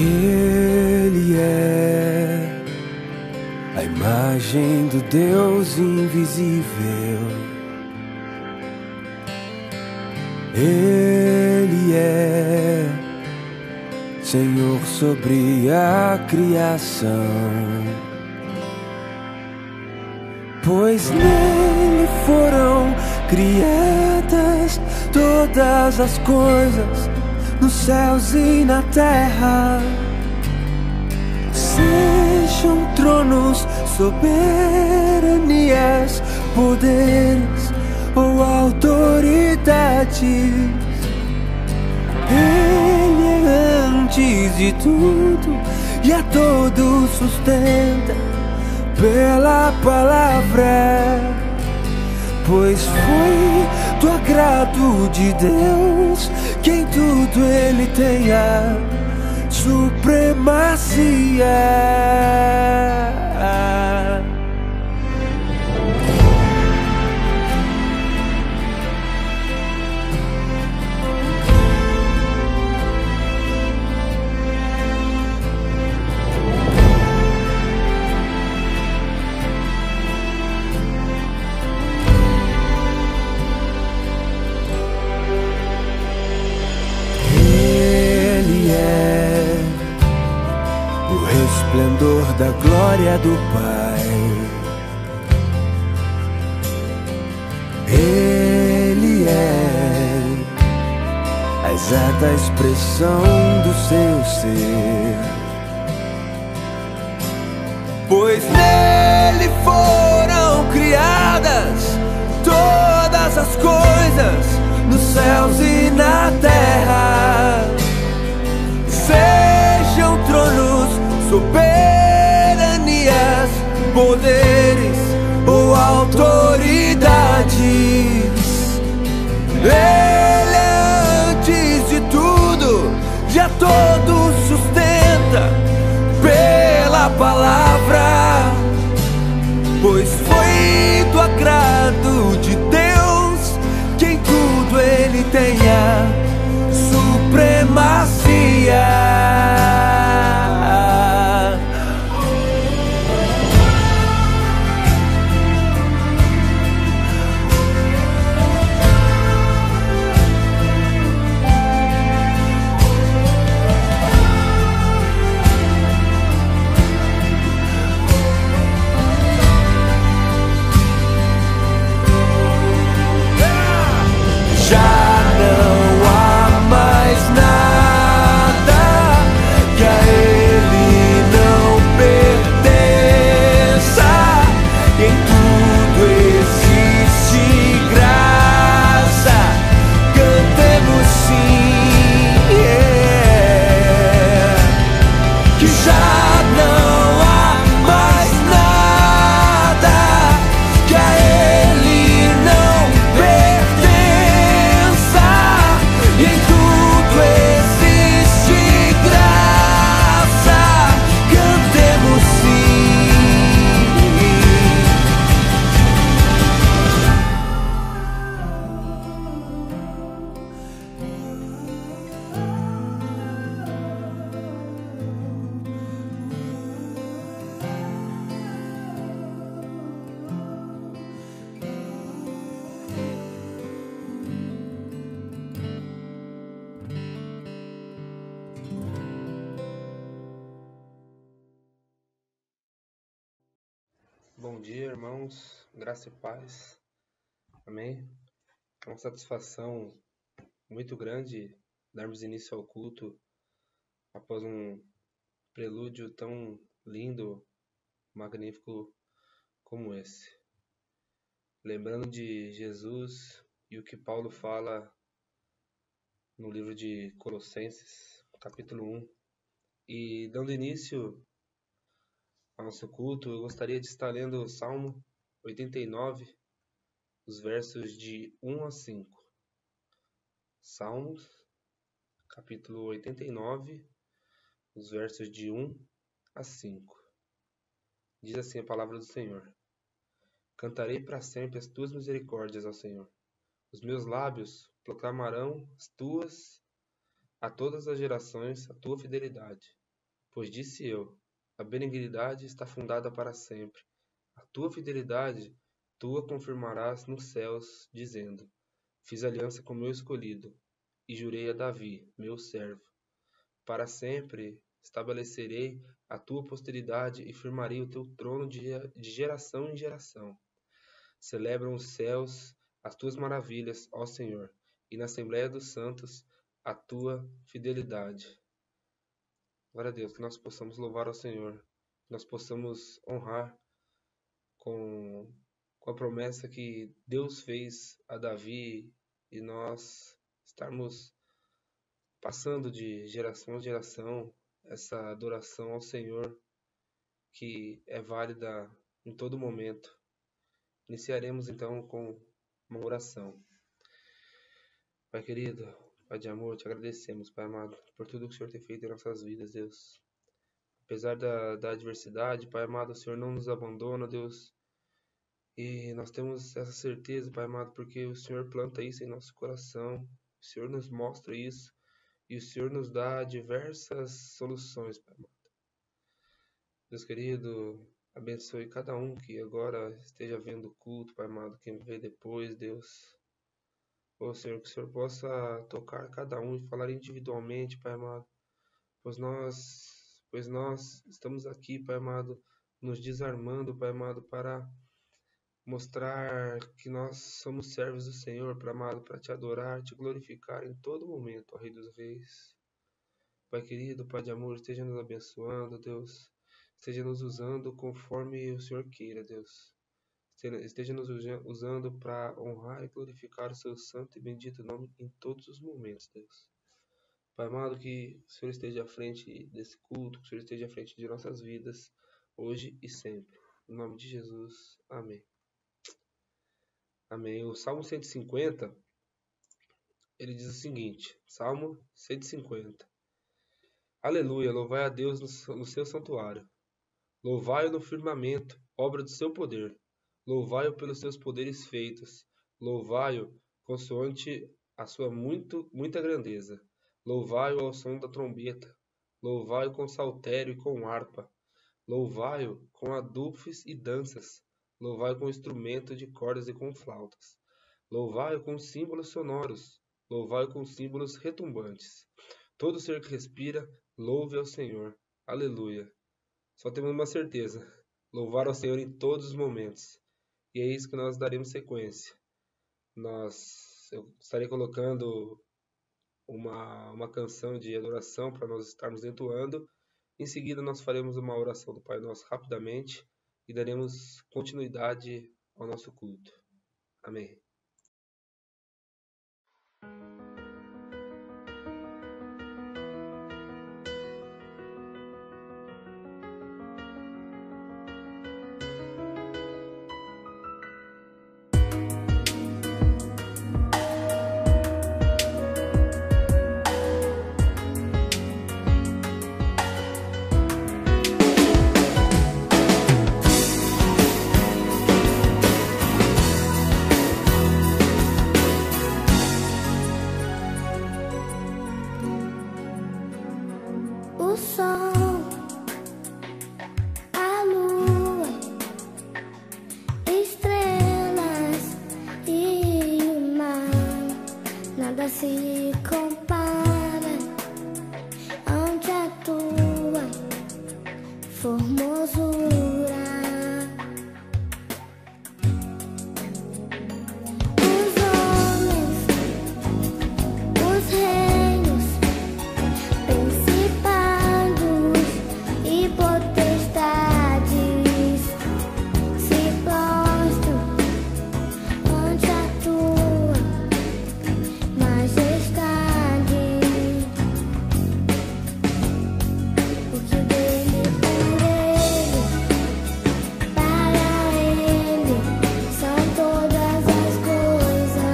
Ele é a imagem do Deus invisível. Ele é Senhor sobre a criação, pois nele foram criadas todas as coisas, nos céus e na terra. Sejam tronos, soberanias, poderes ou autoridades, Ele é antes de tudo e a todos sustenta pela palavra, pois foi do agrado de Deus que em tudo Ele tenha supremacia. Esplendor da glória do Pai, Ele é a exata expressão do seu ser, pois nele foram criadas todas as coisas, nos céus e na terra. Sejam tronos, soberanias, poderes ou autoridades, Ele é antes de tudo e a todos sustenta pela palavra, pois foi do agrado de Deus que em tudo Ele tenha supremacia. Bom dia, irmãos, graça e paz, amém? É uma satisfação muito grande darmos início ao culto após um prelúdio tão lindo, magnífico como esse. Lembrando de Jesus e o que Paulo fala no livro de Colossenses, capítulo 1. E dando início ao nosso culto, eu gostaria de estar lendo o Salmo 89, os versos de 1 a 5. Salmos, capítulo 89, os versos de 1 a 5. Diz assim a palavra do Senhor: Cantarei para sempre as tuas misericórdias, ó Senhor. Os meus lábios proclamarão as tuas, a todas as gerações, a tua fidelidade. Pois disse eu: a benignidade está fundada para sempre. A tua fidelidade, tu a confirmarás nos céus, dizendo: fiz aliança com meu escolhido, e jurei a Davi, meu servo. Para sempre estabelecerei a tua posteridade e firmarei o teu trono de geração em geração. Celebram os céus as tuas maravilhas, ó Senhor, e na Assembleia dos Santos a tua fidelidade. Glória a Deus, que nós possamos louvar ao Senhor, que nós possamos honrar com a promessa que Deus fez a Davi e nós estarmos passando de geração em geração essa adoração ao Senhor que é válida em todo momento. Iniciaremos então com uma oração. Pai querido, Pai de amor, te agradecemos, Pai amado, por tudo que o Senhor tem feito em nossas vidas, Deus. Apesar da adversidade, Pai amado, o Senhor não nos abandona, Deus. E nós temos essa certeza, Pai amado, porque o Senhor planta isso em nosso coração, o Senhor nos mostra isso e o Senhor nos dá diversas soluções, Pai amado. Deus querido, abençoe cada um que agora esteja vendo o culto, Pai amado, quem vê depois, Deus. Ô Senhor, que o Senhor possa tocar cada um e falar individualmente, Pai amado, pois nós estamos aqui, Pai amado, nos desarmando, Pai amado, para mostrar que nós somos servos do Senhor, Pai amado, para te adorar, te glorificar em todo momento, ó Rei dos Reis. Pai querido, Pai de amor, esteja nos abençoando, Deus. Esteja nos usando conforme o Senhor queira, Deus. Esteja nos usando para honrar e glorificar o seu santo e bendito nome em todos os momentos, Deus. Pai amado, que o Senhor esteja à frente desse culto, que o Senhor esteja à frente de nossas vidas, hoje e sempre. Em nome de Jesus, amém. Amém. O Salmo 150, ele diz o seguinte, Salmo 150. Aleluia, louvai a Deus no seu santuário. Louvai-o no firmamento, obra do seu poder. Louvai-o pelos seus poderes feitos. Louvai-o consoante a sua muita grandeza. Louvai-o ao som da trombeta. Louvai-o com saltério e com harpa. Louvai-o com adufes e danças. Louvai-o com instrumento de cordas e com flautas. Louvai-o com símbolos sonoros. Louvai-o com símbolos retumbantes. Todo ser que respira, louve ao Senhor. Aleluia. Só temos uma certeza, louvar ao Senhor em todos os momentos. E é isso que nós daremos sequência. Eu estarei colocando uma canção de adoração para nós estarmos entoando. Em seguida nós faremos uma oração do Pai Nosso rapidamente e daremos continuidade ao nosso culto. Amém. Se compara ante a tua formosura. Os homens, os reinos, principados e potestades se prostram ante a tua majestade, porque dele, por ele, para ele são todas as coisas,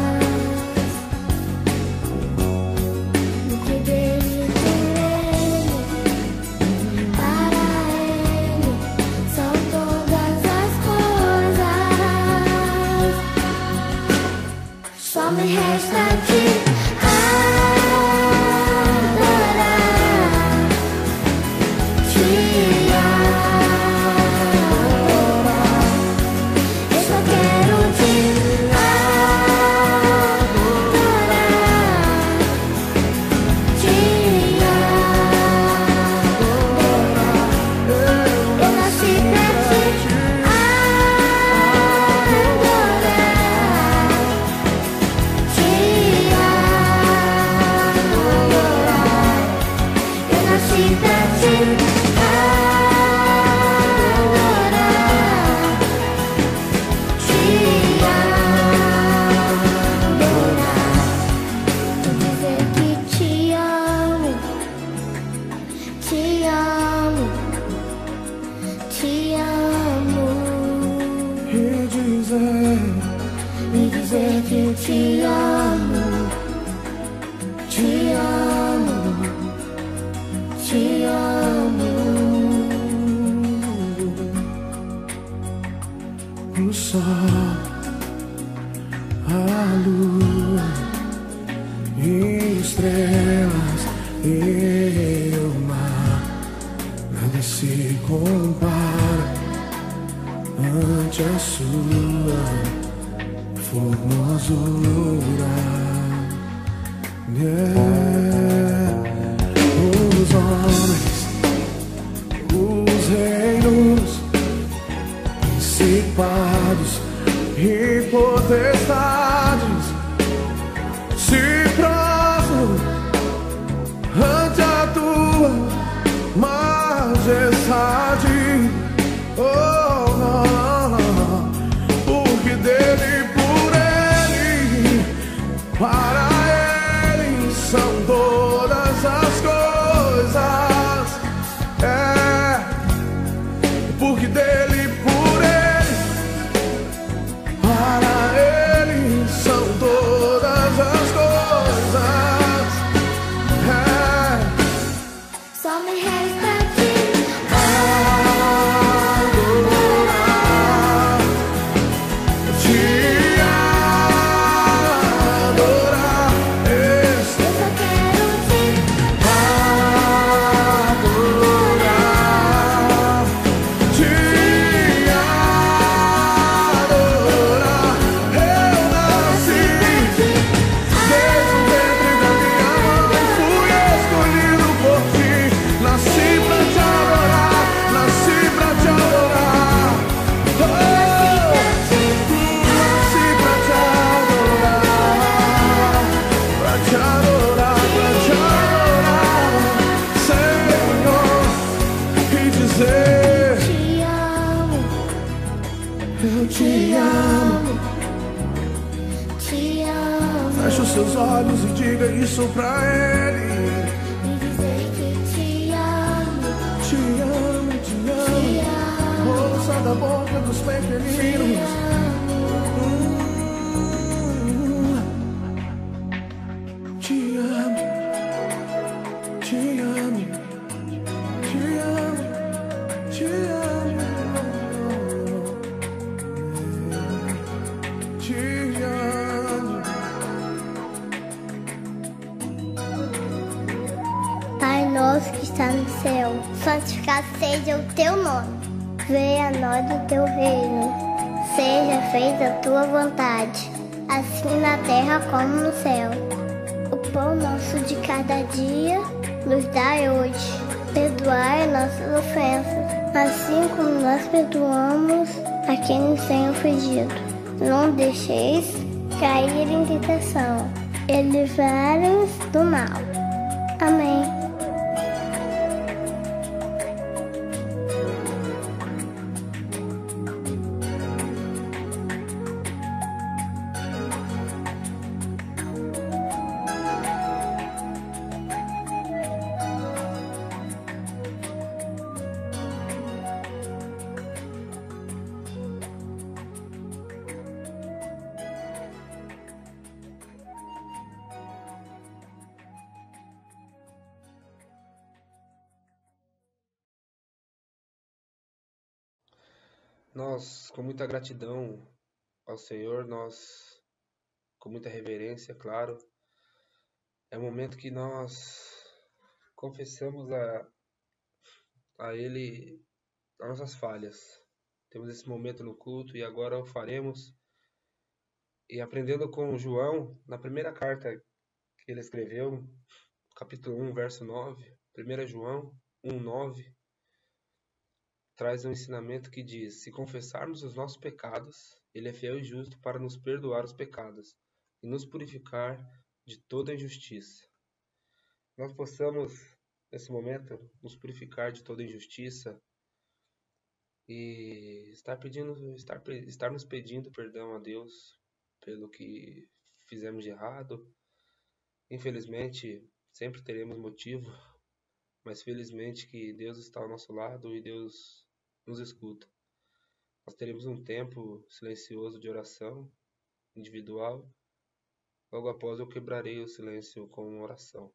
porque dele, por ele, para ele são todas as coisas. Só me resta te adorar, te e dizer que eu te amo, te amo, te amo. O sol, a lua e estrelas e o mar, nada se compara ante a sua formosura. Os homens, os reinos, principados e potestades se prostram ante a tua majestade. Oh, não, porque dele, por ele, para ele são todas as coisas. Porque dele, por ele, para ele são todas as coisas. Só me resta te Adorar, te adorar. eu só quero te Adorar, te adorar. Eu nasci desde o ventre da minha mãe, fui escolhido por ti. Nasci pra te adorar, nasci pra te adorar. Nasci pra te adorar, pra te adorar, Senhor, e dizer te amo, eu te amo. te amo. Feche os seus olhos e diga isso pra ele. E dizer que te amo, Te amo, te amo. te amo, Ouça da boca dos te pequeninos. amo. Te amo, te amo, te amo, te amo, te amo. Pai nosso que está no céu, santificado seja o teu nome. Venha a nós o teu reino. Seja feita a tua vontade, assim na terra como no céu. O pão nosso de cada dia nos dai hoje. Perdoai nossas ofensas, assim como nós perdoamos a quem nos tem ofendido. Não deixeis cair em tentação, e livrai-nos do mal. Amém. Nós, com muita gratidão ao Senhor, nós, com muita reverência, claro, é o momento que nós confessamos a Ele as nossas falhas. Temos esse momento no culto e agora o faremos. E aprendendo com João, na primeira carta que ele escreveu, capítulo 1, verso 9, 1 João 1, 9, traz um ensinamento que diz: se confessarmos os nossos pecados, Ele é fiel e justo para nos perdoar os pecados e nos purificar de toda injustiça. Nós possamos, nesse momento, nos purificar de toda injustiça e estarmos pedindo perdão a Deus pelo que fizemos de errado. Infelizmente, sempre teremos motivo, mas felizmente que Deus está ao nosso lado e Deus nos escuta. Nós teremos um tempo silencioso de oração individual. Logo após eu quebrarei o silêncio com uma oração.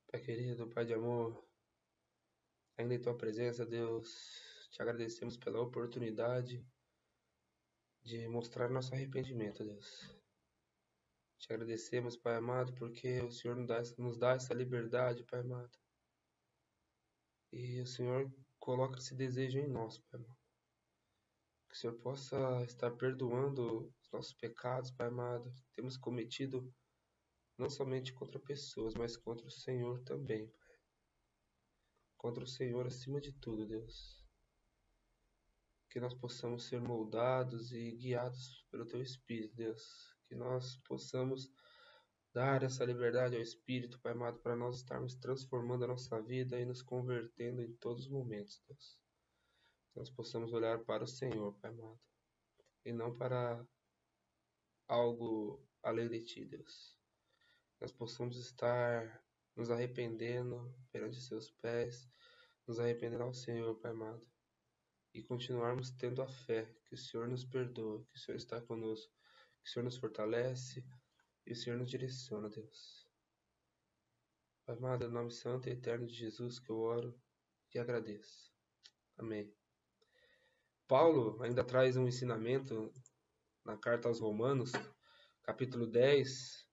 Pai querido, Pai de amor, ainda em Tua presença, Deus, te agradecemos pela oportunidade de mostrar nosso arrependimento, Deus. Te agradecemos, Pai amado, porque o Senhor nos dá essa liberdade, Pai amado. E o Senhor coloca esse desejo em nós, Pai amado. Que o Senhor possa estar perdoando os nossos pecados, Pai amado. Temos cometido não somente contra pessoas, mas contra o Senhor também, Pai. Contra o Senhor acima de tudo, Deus. Que nós possamos ser moldados e guiados pelo Teu Espírito, Deus. Que nós possamos dar essa liberdade ao Espírito, Pai amado, para nós estarmos transformando a nossa vida e nos convertendo em todos os momentos, Deus. Que nós possamos olhar para o Senhor, Pai amado, e não para algo além de Ti, Deus. Nós possamos estar nos arrependendo perante Seus pés, nos arrependendo ao Senhor, Pai amado, e continuarmos tendo a fé que o Senhor nos perdoa, que o Senhor está conosco, que o Senhor nos fortalece e o Senhor nos direciona, Deus. Pai amado, em nome santo e eterno de Jesus que eu oro e agradeço. Amém. Paulo ainda traz um ensinamento na carta aos Romanos, capítulo 10,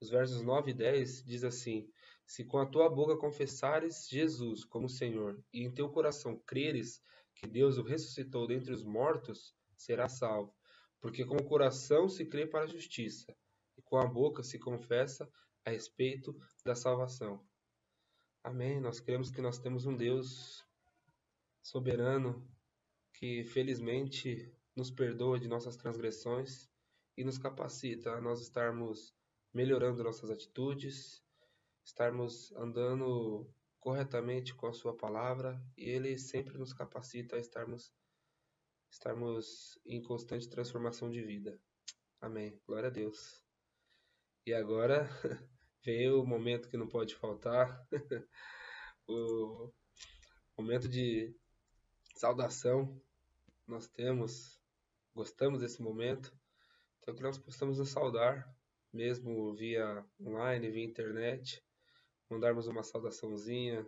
os versos 9 e 10, diz assim: Se com a tua boca confessares Jesus como Senhor, e em teu coração creres que Deus o ressuscitou dentre os mortos, serás salvo. Porque com o coração se crê para a justiça, e com a boca se confessa a respeito da salvação. Amém. Nós cremos que nós temos um Deus soberano, que felizmente nos perdoa de nossas transgressões e nos capacita a nós estarmos melhorando nossas atitudes, estarmos andando corretamente com a sua palavra, e Ele sempre nos capacita a estarmos em constante transformação de vida. Amém. Glória a Deus. E agora veio o momento que não pode faltar, o momento de saudação. Nós gostamos desse momento, então que nós possamos nos saudar, mesmo via online, via internet, mandarmos uma saudaçãozinha.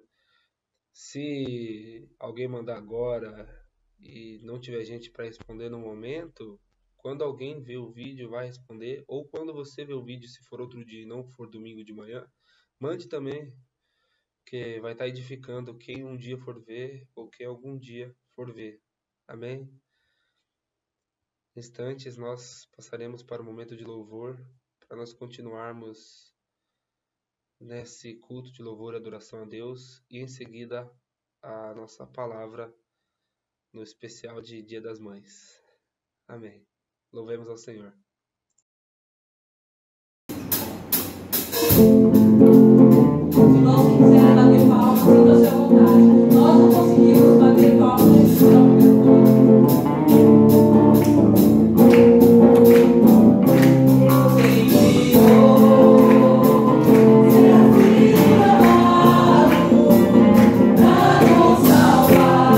Se alguém mandar agora e não tiver gente para responder no momento, quando alguém vê o vídeo vai responder, ou quando você vê o vídeo, se for outro dia e não for domingo de manhã, mande também, que vai estar edificando quem um dia for ver ou quem algum dia for ver. Amém? Instantes nós passaremos para o momento de louvor, para nós continuarmos nesse culto de louvor e adoração a Deus, e em seguida a nossa palavra no especial de Dia das Mães. Amém. Louvemos ao Senhor. Se nós quisermos bater palmas, sinta-se à vontade. Nós não conseguimos bater palmas, então Salvar,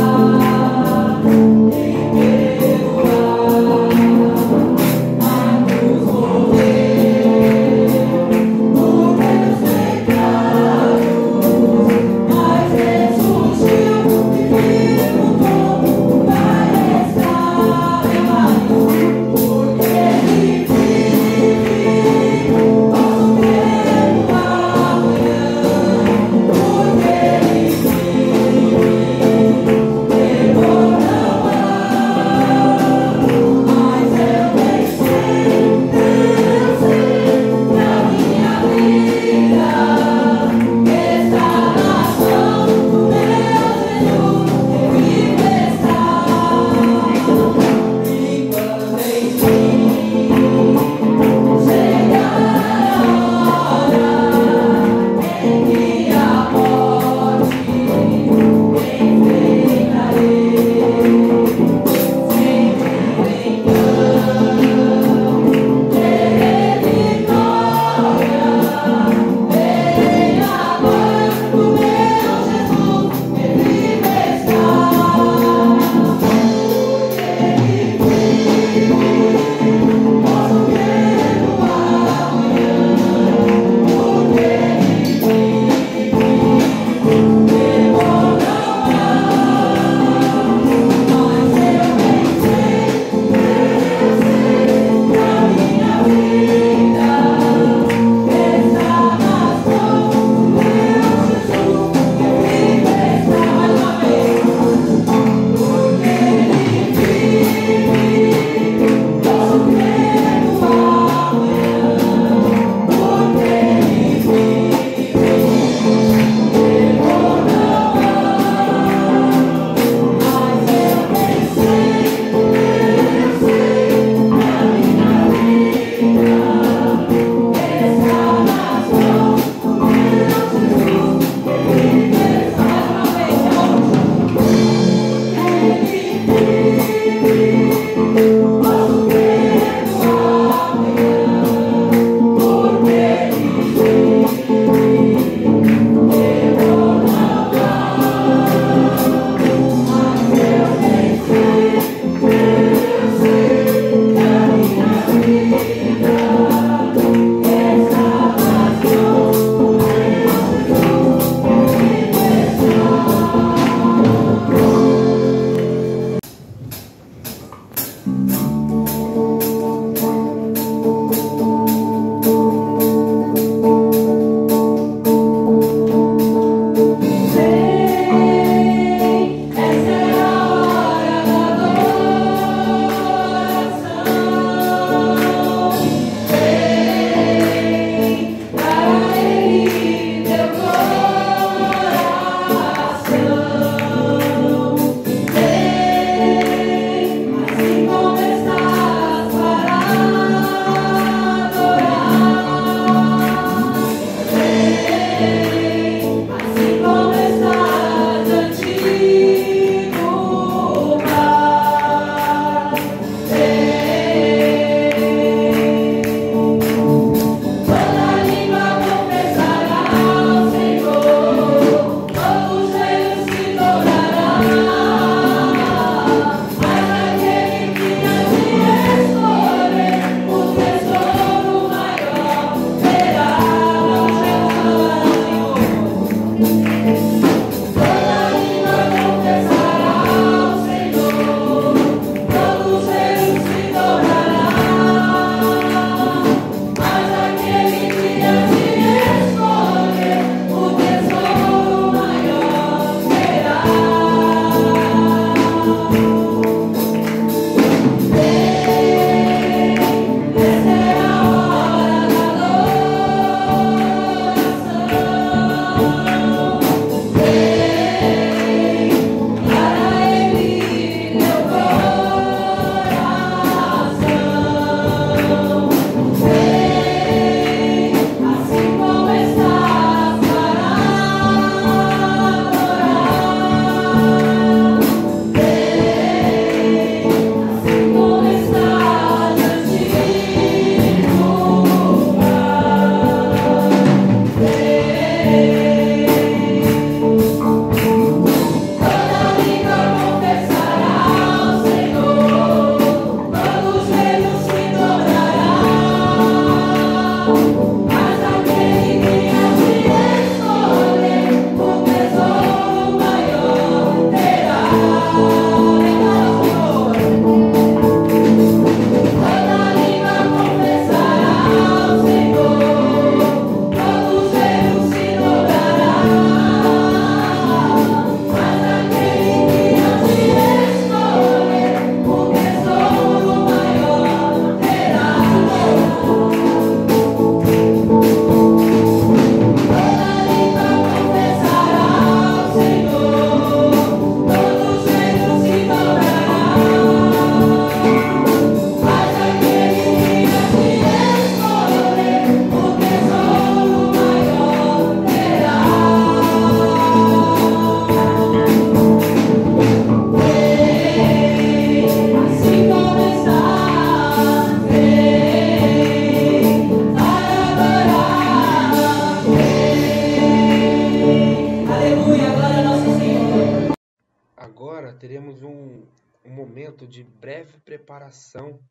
teremos um momento de breve preparação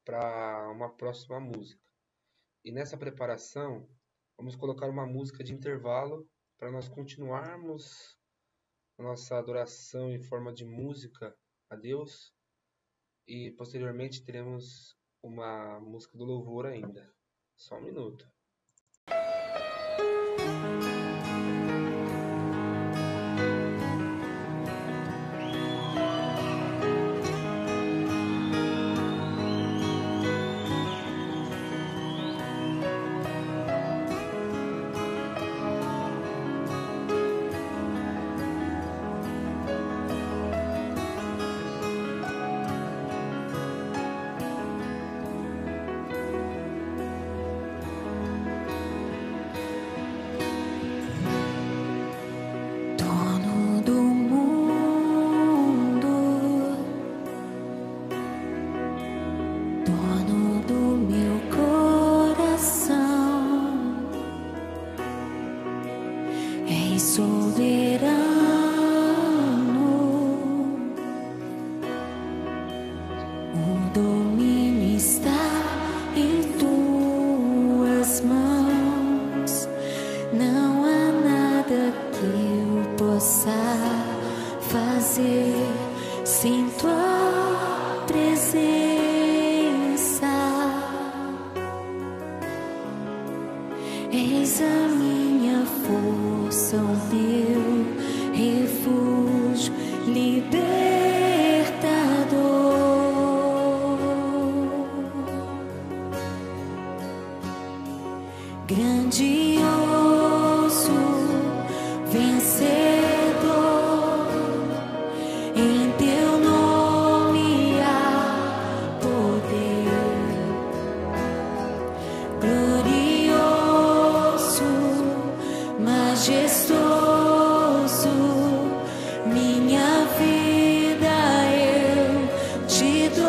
para uma próxima música. E nessa preparação, vamos colocar uma música de intervalo para nós continuarmos a nossa adoração em forma de música a Deus. E posteriormente teremos uma música do louvor ainda. Só um minuto. Eis a minha força, o meu refúgio, libertador, grandioso, vencedor, em teu nome há poder, glorioso, majestoso, minha vida eu te dou.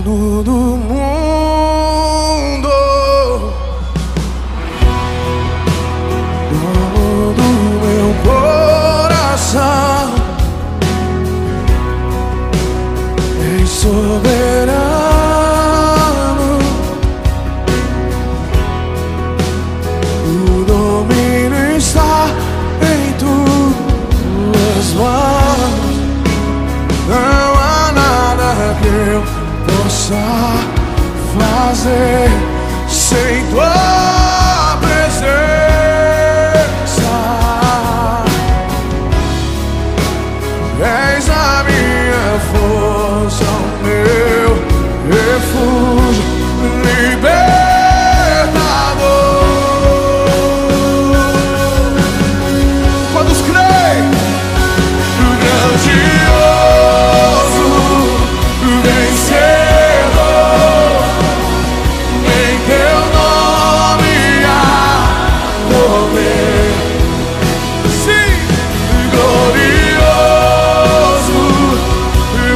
dono do mundo, dono do meu coração, és soberano, o domínio está em tuas mãos. Não há nada que eu possa fazer sem tua presença. És a minha força, o meu refúgio, libertador. Quantos creem? Grandioso, vencedor, em teu nome há poder. Sim, glorioso,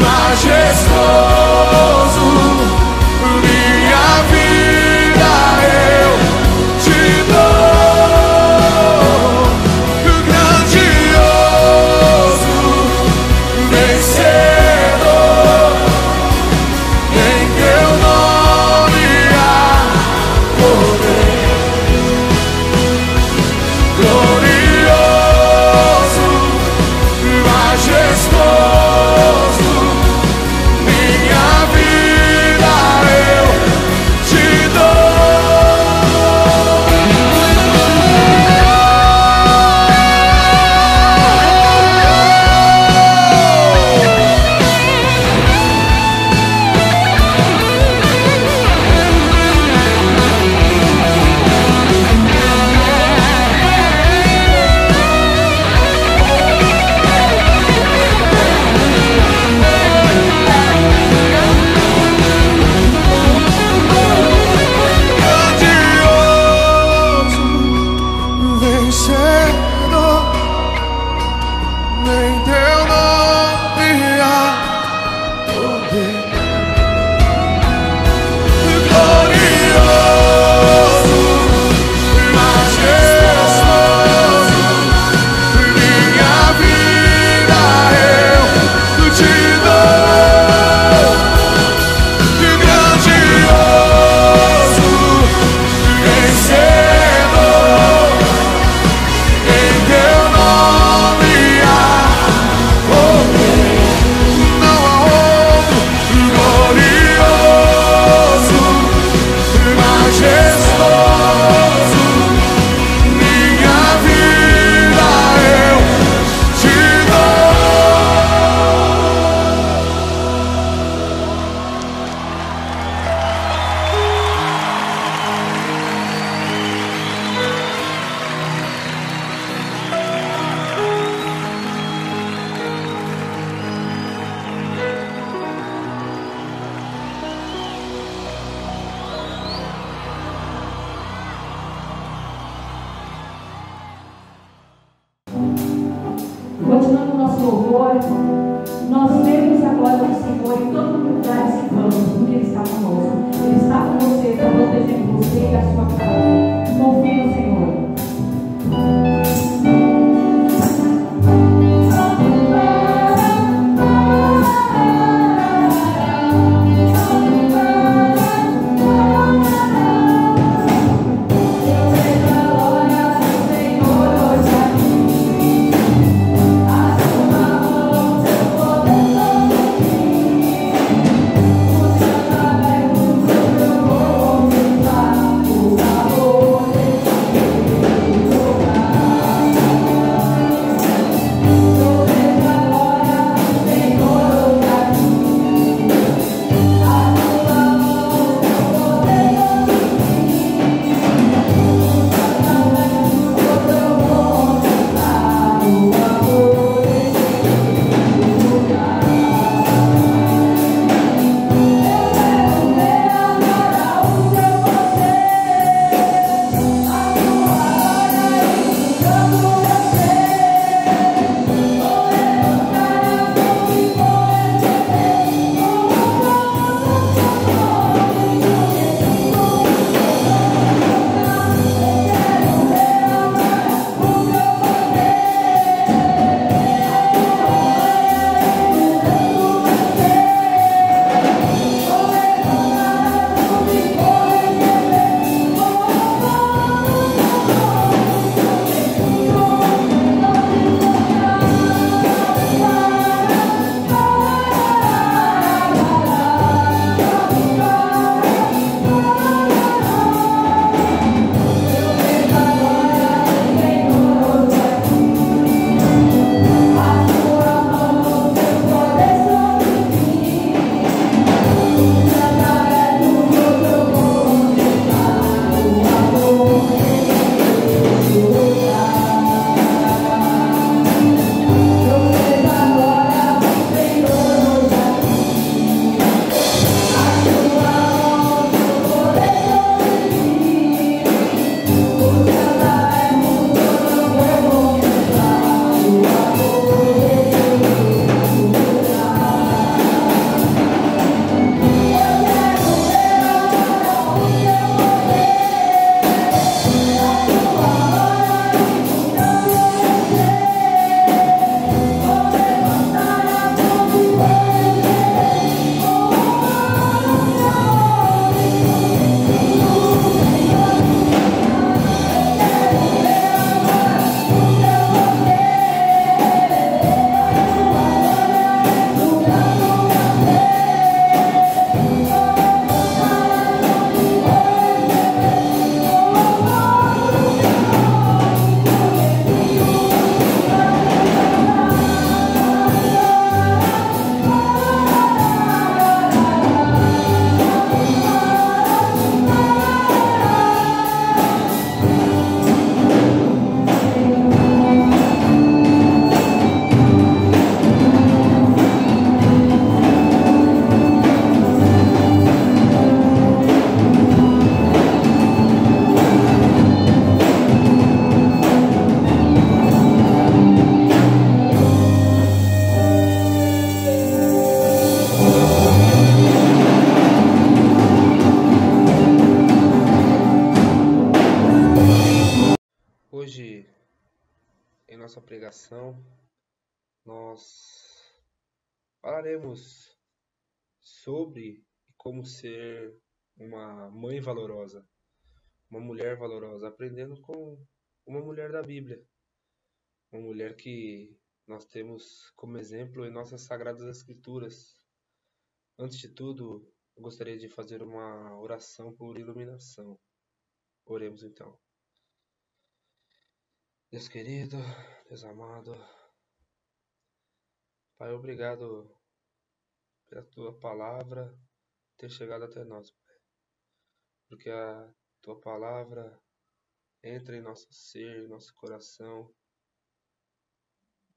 majestoso, minha vida eu te dou. Grandioso, vencedor, em teu nome há poder. Glorioso, majestoso, minha vida eu te grandioso, vencedor, em teu nome há poder. Glorioso, majestoso, minha vida eu te dou. Grandioso, vencedor, em teu nome há poder. Não há outro. Glorioso, majestoso, minha vida eu te Continuando o nosso louvor, nós vemos a glória do Senhor em todo lugar e vamos, porque Ele está conosco. Ele está com você, está protegendo você e a sua casa. Confie no Senhor. Oh, pregação, nós falaremos sobre como ser uma mãe valorosa, uma mulher valorosa, aprendendo com uma mulher da Bíblia, uma mulher que nós temos como exemplo em nossas Sagradas Escrituras. Antes de tudo, eu gostaria de fazer uma oração por iluminação. Oremos então. Deus querido, Deus amado, Pai, obrigado pela Tua Palavra ter chegado até nós, Pai. Porque a Tua Palavra entra em nosso ser, em nosso coração,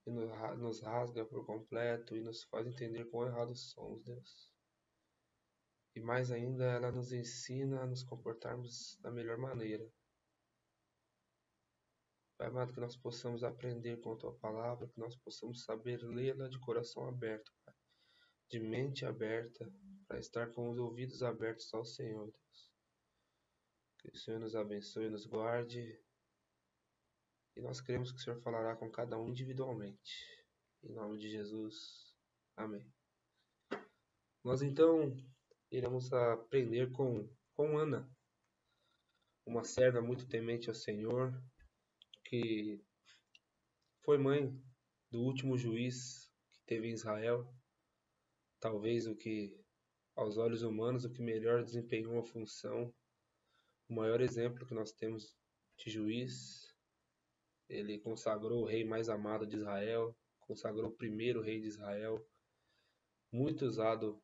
e nos rasga por completo e nos faz entender quão errados somos, Deus. E mais ainda, ela nos ensina a nos comportarmos da melhor maneira. Pai amado, que nós possamos aprender com a Tua Palavra, que nós possamos saber lê-la de coração aberto, Pai. De mente aberta, para estar com os ouvidos abertos ao Senhor, Deus. Que o Senhor nos abençoe e nos guarde. E nós cremos que o Senhor falará com cada um individualmente. Em nome de Jesus. Amém. Nós então iremos aprender com Ana, uma serva muito temente ao Senhor, que foi mãe do último juiz que teve em Israel. Talvez o que, aos olhos humanos, o que melhor desempenhou a função. O maior exemplo que nós temos de juiz. Ele consagrou o rei mais amado de Israel, consagrou o primeiro rei de Israel, muito usado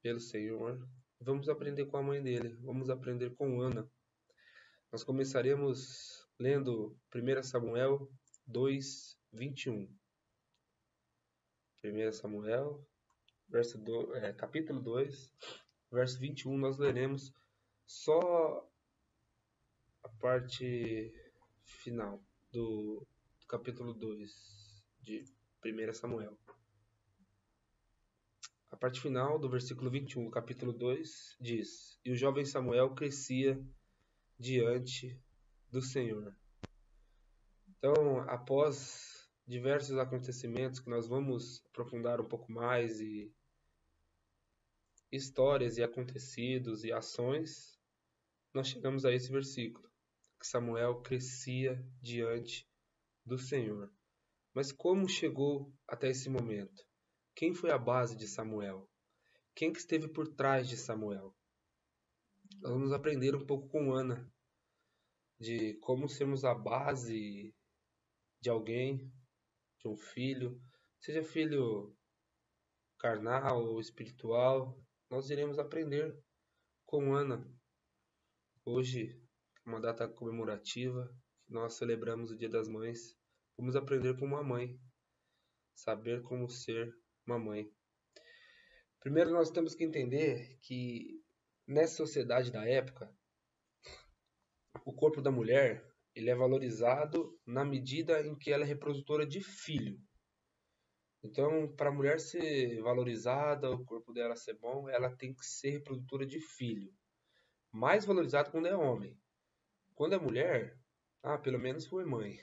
pelo Senhor. Vamos aprender com a mãe dele, vamos aprender com Ana. Nós começaremos lendo 1 Samuel 2, 21. 1 Samuel, capítulo 2, verso 21, nós leremos só a parte final do capítulo 2 de 1 Samuel. A parte final do versículo 21 do capítulo 2 diz: E o jovem Samuel crescia diante do Senhor. Então, após diversos acontecimentos que nós vamos aprofundar um pouco mais, e histórias e acontecidos e ações, nós chegamos a esse versículo, que Samuel crescia diante do Senhor. Mas como chegou até esse momento? Quem foi a base de Samuel? Quem que esteve por trás de Samuel? Nós vamos aprender um pouco com Ana, de como sermos a base de alguém, de um filho, seja filho carnal ou espiritual. Nós iremos aprender com Ana. Hoje, uma data comemorativa, nós celebramos o Dia das Mães. Vamos aprender com uma mãe, saber como ser uma mãe. Primeiro, nós temos que entender que nessa sociedade da época, o corpo da mulher ele é valorizado na medida em que ela é reprodutora de filho. Então, para a mulher ser valorizada, o corpo dela ser bom, ela tem que ser reprodutora de filho. Mais valorizado quando é homem. Quando é mulher, pelo menos foi mãe.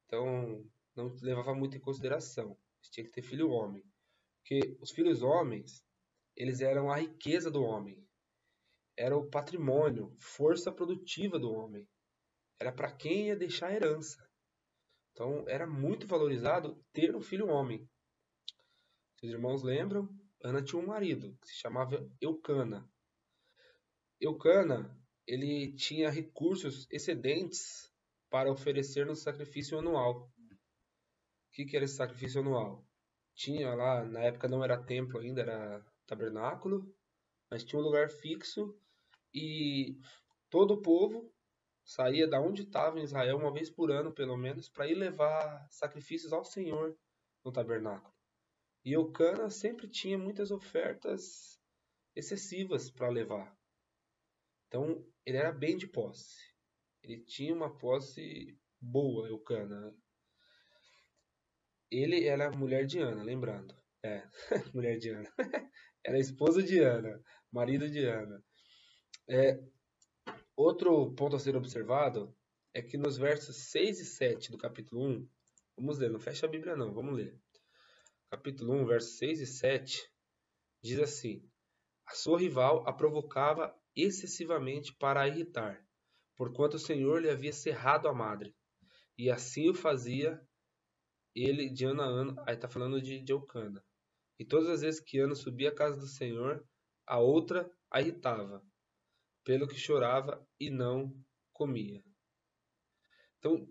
Então, não levava muito em consideração. Tinha que ter filho homem. Porque os filhos homens, eles eram a riqueza do homem. Era o patrimônio, força produtiva do homem. Era para quem ia deixar a herança. Então, era muito valorizado ter um filho homem. Se os irmãos lembram, Ana tinha um marido, que se chamava Eucana. Eucana, ele tinha recursos excedentes para oferecer no sacrifício anual. O que era esse sacrifício anual? Tinha lá, na época não era templo ainda, era tabernáculo, mas tinha um lugar fixo e todo o povo saía da onde estava em Israel uma vez por ano, pelo menos, para ir levar sacrifícios ao Senhor no tabernáculo. E Eucana sempre tinha muitas ofertas excessivas para levar. Então, ele era bem de posse. Ele tinha uma posse boa, Eucana. Ele era mulher de Ana, lembrando. Mulher de Ana. Era esposa de Ana, marido de Ana. Outro ponto a ser observado é que nos versos 6 e 7 do capítulo 1, Vamos ler, não fecha a Bíblia não, vamos ler. Capítulo 1, versos 6 e 7, diz assim: a sua rival a provocava excessivamente para a irritar, porquanto o Senhor lhe havia cerrado a madre, e assim o fazia ele de ano a ano. Aí está falando de Eucana. E todas as vezes que Ana subia à casa do Senhor, a outra a irritava, pelo que chorava e não comia. Então,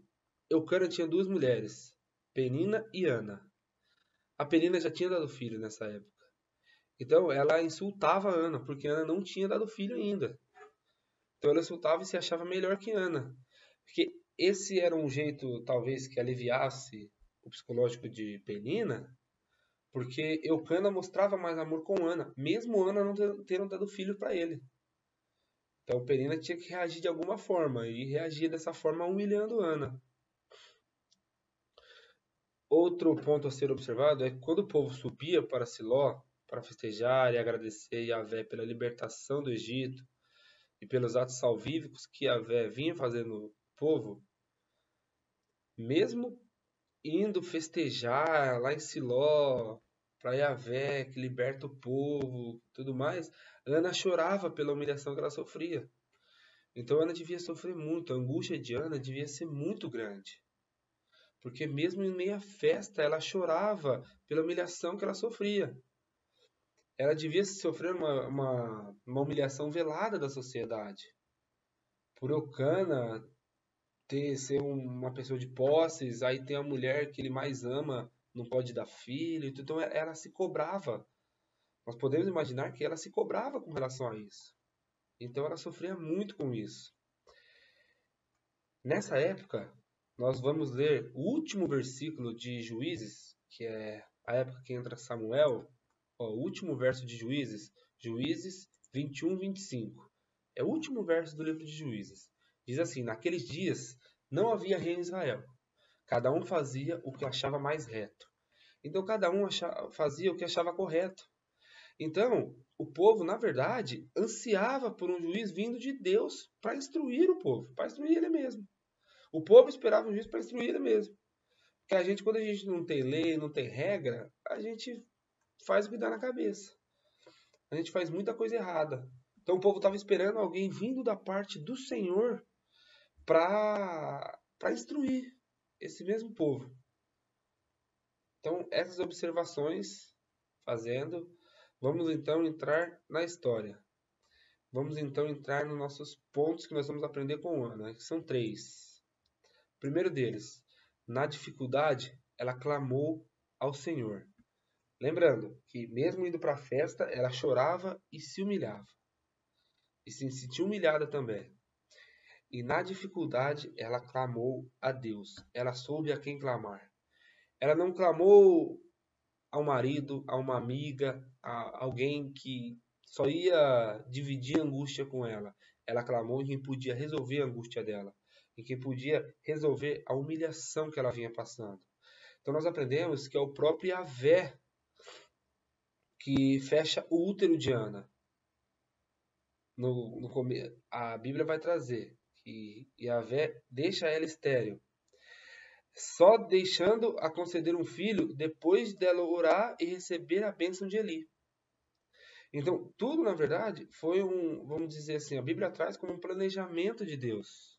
Eucana tinha duas mulheres, Penina e Ana. A Penina já tinha dado filho nessa época. Então, ela insultava Ana, porque Ana não tinha dado filho ainda. Então, ela insultava e se achava melhor que Ana. Porque esse era um jeito, talvez, que aliviasse o psicológico de Penina, porque Eucana mostrava mais amor com Ana, mesmo Ana não tendo dado filho para ele. Então Penina tinha que reagir de alguma forma, e reagia dessa forma humilhando Ana. Outro ponto a ser observado é que quando o povo subia para Siló para festejar e agradecer Yahvé pela libertação do Egito e pelos atos salvíficos que Yahvé vinha fazendo no povo, mesmo indo festejar lá em Siló para Yahvé que liberta o povo, tudo mais, Ana chorava pela humilhação que ela sofria. Então Ana devia sofrer muito, a angústia de Ana devia ser muito grande. Porque mesmo em meia festa ela chorava pela humilhação que ela sofria. Ela devia sofrer uma humilhação velada da sociedade. Por Eucana ser uma pessoa de posses, aí tem a mulher que ele mais ama, não pode dar filho, então ela se cobrava. Nós podemos imaginar que ela se cobrava com relação a isso. Então ela sofria muito com isso. Nessa época, nós vamos ler o último versículo de Juízes, que é a época que entra Samuel, o último verso de Juízes, Juízes 21, 25. É o último verso do livro de Juízes. Diz assim: naqueles dias não havia rei em Israel. Cada um fazia o que achava mais reto. Então cada um fazia o que achava correto. Então, o povo, na verdade, ansiava por um juiz vindo de Deus para instruir o povo, para instruir ele mesmo. O povo esperava um juiz para instruir ele mesmo. Porque quando a gente não tem lei, não tem regra, a gente faz o que dá na cabeça. A gente faz muita coisa errada. Então o povo estava esperando alguém vindo da parte do Senhor para instruir esse mesmo povo. Então, essas observações fazendo, vamos então entrar na história. Vamos então entrar nos nossos pontos que nós vamos aprender com Ana, que são 3. O primeiro deles, na dificuldade, ela clamou ao Senhor. Lembrando que mesmo indo para a festa, ela chorava e se humilhava. E se sentia humilhada também. E na dificuldade, ela clamou a Deus. Ela soube a quem clamar. Ela não clamou ao marido, a uma amiga, a alguém que só ia dividir a angústia com ela. Ela clamou em quem podia resolver a angústia dela, em quem podia resolver a humilhação que ela vinha passando. Então nós aprendemos que é o próprio Yahvé que fecha o útero de Ana. A Bíblia vai trazer que Yahvé deixa ela estéril, só deixando a conceder um filho depois dela orar e receber a bênção de Eli. Então, tudo, na verdade, foi vamos dizer assim, a Bíblia traz como um planejamento de Deus.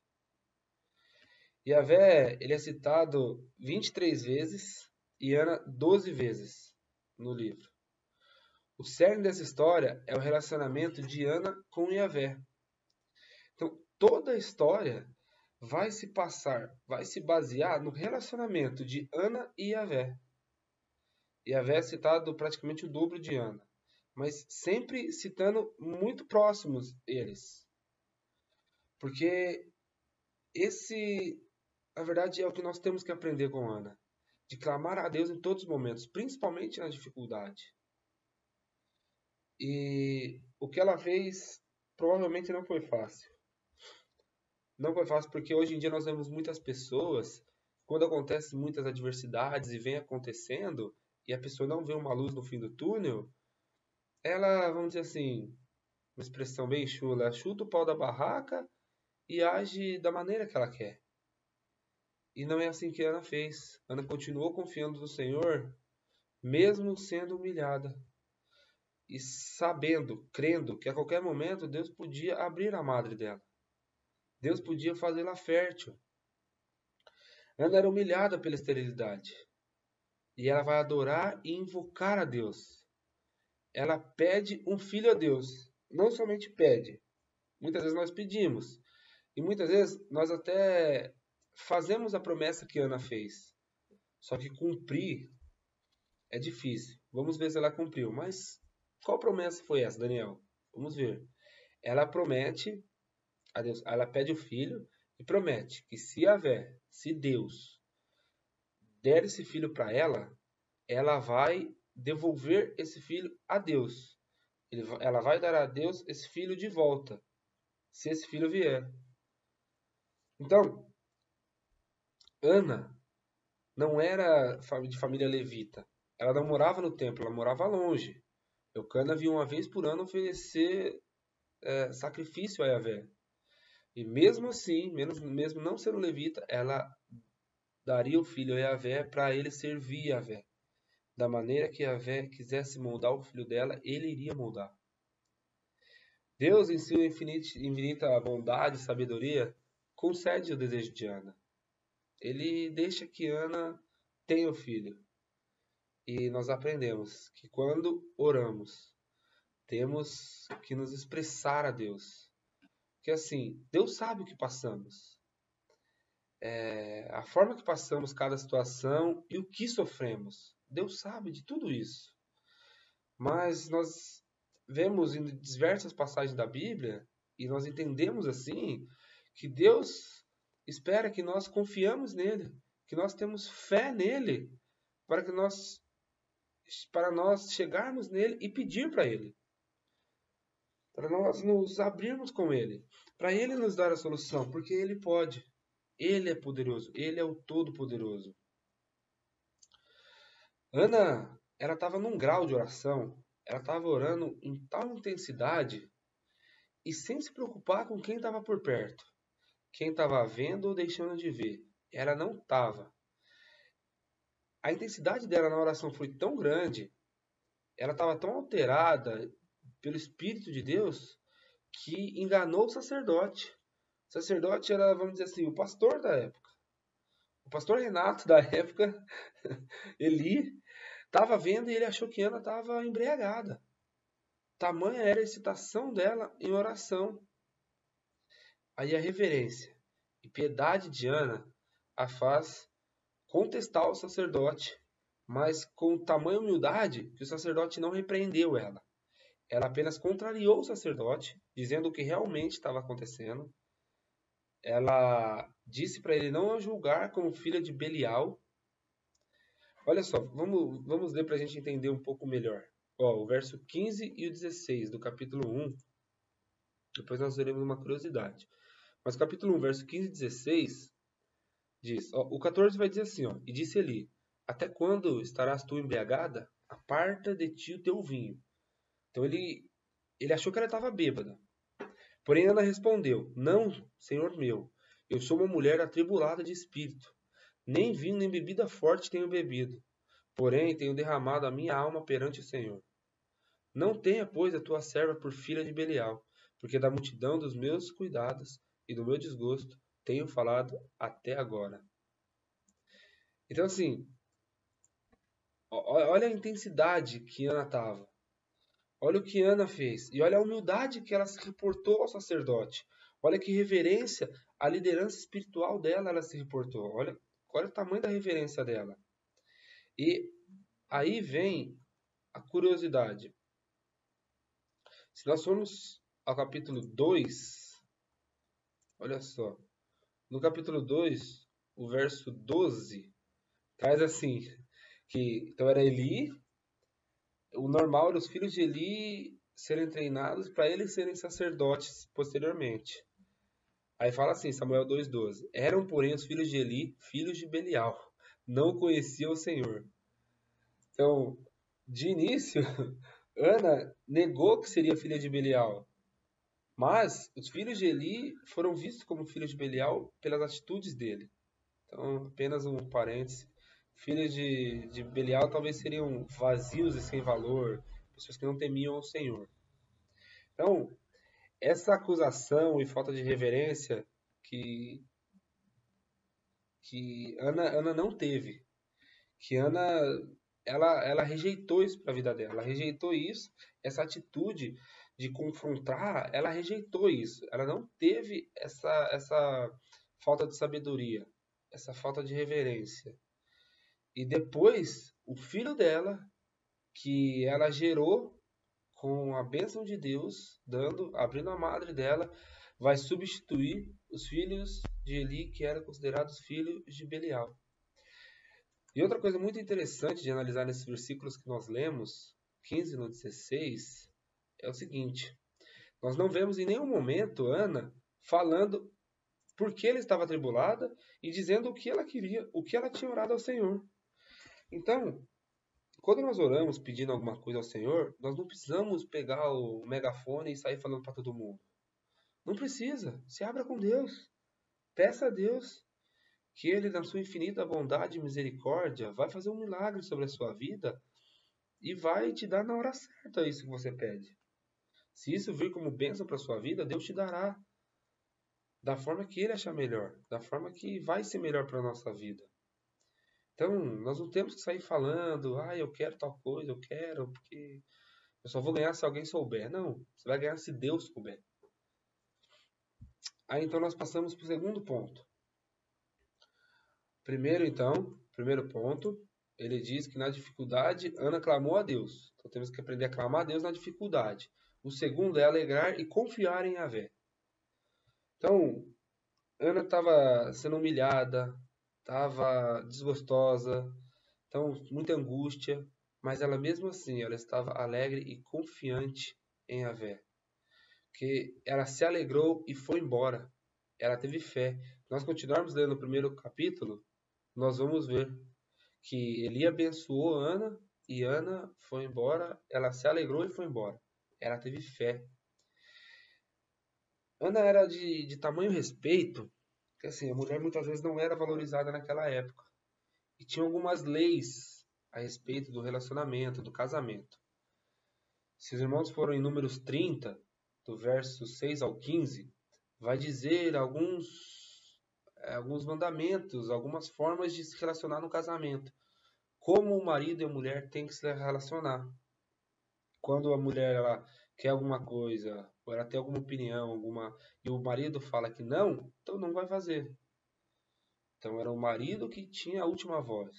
Yahvé, ele é citado 23 vezes e Ana 12 vezes no livro. O cerne dessa história é o relacionamento de Ana com Yahvé. Então, toda a história vai se basear no relacionamento de Ana e Yahvé. Yahvé é citado praticamente o dobro de Ana, mas sempre citando muito próximos eles. Porque na verdade, é o que nós temos que aprender com Ana. De clamar a Deus em todos os momentos, principalmente na dificuldade. E o que ela fez provavelmente não foi fácil. Não foi fácil porque hoje em dia nós vemos muitas pessoas, quando acontecem muitas adversidades e vem acontecendo, e a pessoa não vê uma luz no fim do túnel, ela, vamos dizer assim, uma expressão bem chula, chuta o pau da barraca e age da maneira que ela quer. E não é assim que Ana fez. Ana continuou confiando no Senhor, mesmo sendo humilhada. E sabendo, crendo que a qualquer momento Deus podia abrir a madre dela. Deus podia fazê-la fértil. Ana era humilhada pela esterilidade. E ela vai adorar e invocar a Deus. Ela pede um filho a Deus. Não somente pede. Muitas vezes nós pedimos. E muitas vezes nós até fazemos a promessa que Ana fez. Só que cumprir é difícil. Vamos ver se ela cumpriu. Mas qual promessa foi essa, Daniel? Vamos ver. Ela promete a Deus, ela pede o filho e promete que se Deus der esse filho para ela, ela vai devolver esse filho a Deus. Ela vai dar a Deus esse filho de volta, se esse filho vier. Então, Ana não era de família levita. Ela não morava no templo, ela morava longe. Eucana vinha uma vez por ano oferecer sacrifício a Yahvé. E mesmo assim, mesmo não sendo levita, ela daria o filho a Yahvé para ele servir a Yahvé. Da maneira que Yahvé quisesse moldar o filho dela, ele iria moldar. Deus, em sua infinita bondade e sabedoria, concede o desejo de Ana. Ele deixa que Ana tenha o filho. E nós aprendemos que quando oramos, temos que nos expressar a Deus. Porque assim, Deus sabe o que passamos. A forma que passamos cada situação e o que sofremos. Deus sabe de tudo isso. Mas nós vemos em diversas passagens da Bíblia e nós entendemos assim que Deus espera que nós confiamos nele, que nós temos fé nele, para nós chegarmos nele e pedir para ele, para nós nos abrirmos com ele, para ele nos dar a solução, porque ele pode, ele é poderoso, ele é o Todo-Poderoso. Ana, ela estava num grau de oração, ela estava orando em tal intensidade e sem se preocupar com quem estava por perto, quem estava vendo ou deixando de ver. Ela não estava. A intensidade dela na oração foi tão grande, ela estava tão alterada pelo Espírito de Deus, que enganou o sacerdote. O sacerdote era, vamos dizer assim, o pastor da época. O pastor Renato da época, Eli, estava vendo e ele achou que Ana estava embriagada. Tamanha era a excitação dela em oração. Aí a reverência e piedade de Ana a faz contestar o sacerdote, mas com tamanha humildade que o sacerdote não repreendeu ela. Ela apenas contrariou o sacerdote, dizendo o que realmente estava acontecendo. Ela disse para ele não a julgar como filha de Belial. Olha só, vamos ler para a gente entender um pouco melhor. O verso 15 e o 16 do capítulo 1. Depois nós veremos uma curiosidade. Mas o capítulo 1, verso 15 e 16 diz, o 14 vai dizer assim, e disse Eli, até quando estarás tu embriagada? Aparta de ti o teu vinho. Então ele achou que ela estava bêbada. Porém Ana respondeu, não, Senhor meu, eu sou uma mulher atribulada de espírito. Nem vinho nem bebida forte tenho bebido. Porém tenho derramado a minha alma perante o Senhor. Não tenha, pois, a tua serva por filha de Belial, porque da multidão dos meus cuidados e do meu desgosto tenho falado até agora. Então assim, olha a intensidade que Ana estava. Olha o que Ana fez. E olha a humildade que ela se reportou ao sacerdote. Olha que reverência, a liderança espiritual dela ela se reportou. Olha o tamanho da reverência dela. E aí vem a curiosidade. Se nós formos ao capítulo 2, olha só. No capítulo 2, o verso 12, traz assim, que então era Eli, o normal era os filhos de Eli serem treinados para eles serem sacerdotes posteriormente. Aí fala assim, Samuel 2,12. Eram, porém, os filhos de Eli, filhos de Belial. Não conheciam o Senhor. Então, de início, Ana negou que seria filha de Belial. Mas os filhos de Eli foram vistos como filhos de Belial pelas atitudes dele. Então, apenas um parêntese. Filhos de Belial talvez seriam vazios e sem valor, pessoas que não temiam ao Senhor. Então, essa acusação e falta de reverência que Ana não teve, que Ana ela rejeitou isso para a vida dela, ela rejeitou isso, essa atitude de confrontar, ela rejeitou isso, ela não teve essa falta de sabedoria, essa falta de reverência. E depois, o filho dela, que ela gerou com a bênção de Deus, abrindo a madre dela, vai substituir os filhos de Eli, que eram considerados filhos de Belial. E outra coisa muito interessante de analisar nesses versículos que nós lemos, 15 no 16, é o seguinte: nós não vemos em nenhum momento Ana falando por que ela estava atribulada e dizendo o que ela queria, o que ela tinha orado ao Senhor. Então, quando nós oramos pedindo alguma coisa ao Senhor, nós não precisamos pegar o megafone e sair falando para todo mundo. Não precisa. Se abra com Deus. Peça a Deus que Ele, na sua infinita bondade e misericórdia, vai fazer um milagre sobre a sua vida e vai te dar na hora certa isso que você pede. Se isso vir como bênção para a sua vida, Deus te dará da forma que Ele achar melhor, da forma que vai ser melhor para a nossa vida. Então, nós não temos que sair falando, eu quero tal coisa, eu quero, porque eu só vou ganhar se alguém souber. Não, você vai ganhar se Deus souber. Aí, então, nós passamos para o segundo ponto. Primeiro ponto, ele diz que na dificuldade, Ana clamou a Deus. Então, temos que aprender a clamar a Deus na dificuldade. O segundo é alegrar e confiar em Yahvé. Então, Ana estava sendo humilhada, estava desgostosa, então muita angústia, mas ela mesmo assim, ela estava alegre e confiante em Yahvé, que ela se alegrou e foi embora, ela teve fé. Se nós continuarmos lendo o primeiro capítulo, nós vamos ver que Eli abençoou Ana e Ana foi embora, ela se alegrou e foi embora, ela teve fé. Ana era de tamanho respeito, que assim, a mulher muitas vezes não era valorizada naquela época. E tinha algumas leis a respeito do relacionamento, do casamento. Se os irmãos forem em Números 30, do verso 6 ao 15, vai dizer alguns mandamentos, algumas formas de se relacionar no casamento. Como o marido e a mulher têm que se relacionar. Quando a mulher ela quer alguma coisa, ou ela tem alguma opinião, e o marido fala que não, então não vai fazer. Então era o marido que tinha a última voz.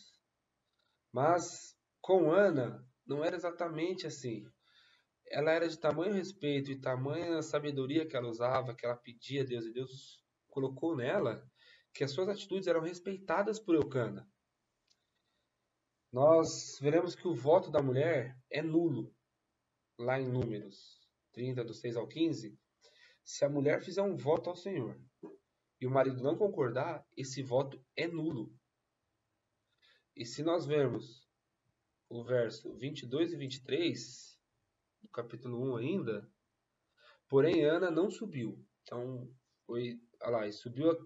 Mas com Ana não era exatamente assim. Ela era de tamanho respeito e tamanha sabedoria que ela usava, que ela pedia a Deus, e Deus colocou nela, que as suas atitudes eram respeitadas por Eucana. Nós veremos que o voto da mulher é nulo, lá em Números 30, do 6 ao 15. Se a mulher fizer um voto ao Senhor e o marido não concordar, esse voto é nulo. E se nós vermos o verso 22 e 23, do capítulo 1 ainda, porém Ana não subiu. Então, e subiu,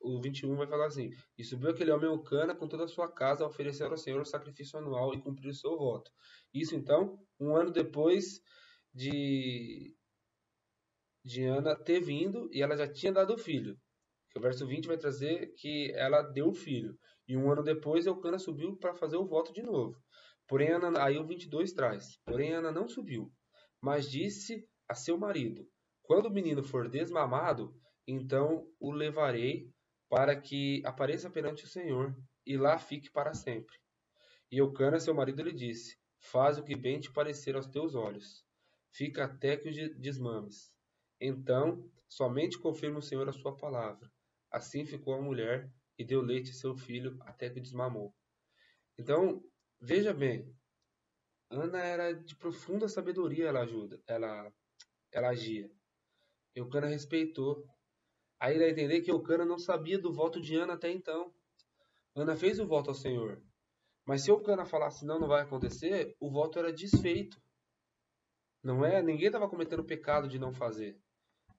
o 21 vai falar assim, e subiu aquele homem Eucana com toda a sua casa a oferecer ao Senhor o sacrifício anual e cumprir o seu voto. Isso, então, um ano depois de Ana ter vindo, e ela já tinha dado o filho. O verso 20 vai trazer que ela deu o filho. E um ano depois, Eucana subiu para fazer o voto de novo. Porém, Ana, aí o 22 traz. Porém, Ana não subiu, mas disse a seu marido: quando o menino for desmamado, então o levarei para que apareça perante o Senhor, e lá fique para sempre. E Eucana, seu marido, lhe disse: faz o que bem te parecer aos teus olhos. Fica até que o desmames. Então, somente confirma o Senhor a sua palavra. Assim ficou a mulher e deu leite a seu filho até que desmamou. Então, veja bem, Ana era de profunda sabedoria, ela agia. Eucana respeitou. Aí dá a entender que Eucana não sabia do voto de Ana até então. Ana fez o voto ao Senhor. Mas se Eucana falasse não vai acontecer, o voto era desfeito. Não é? Ninguém estava cometendo o pecado de não fazer.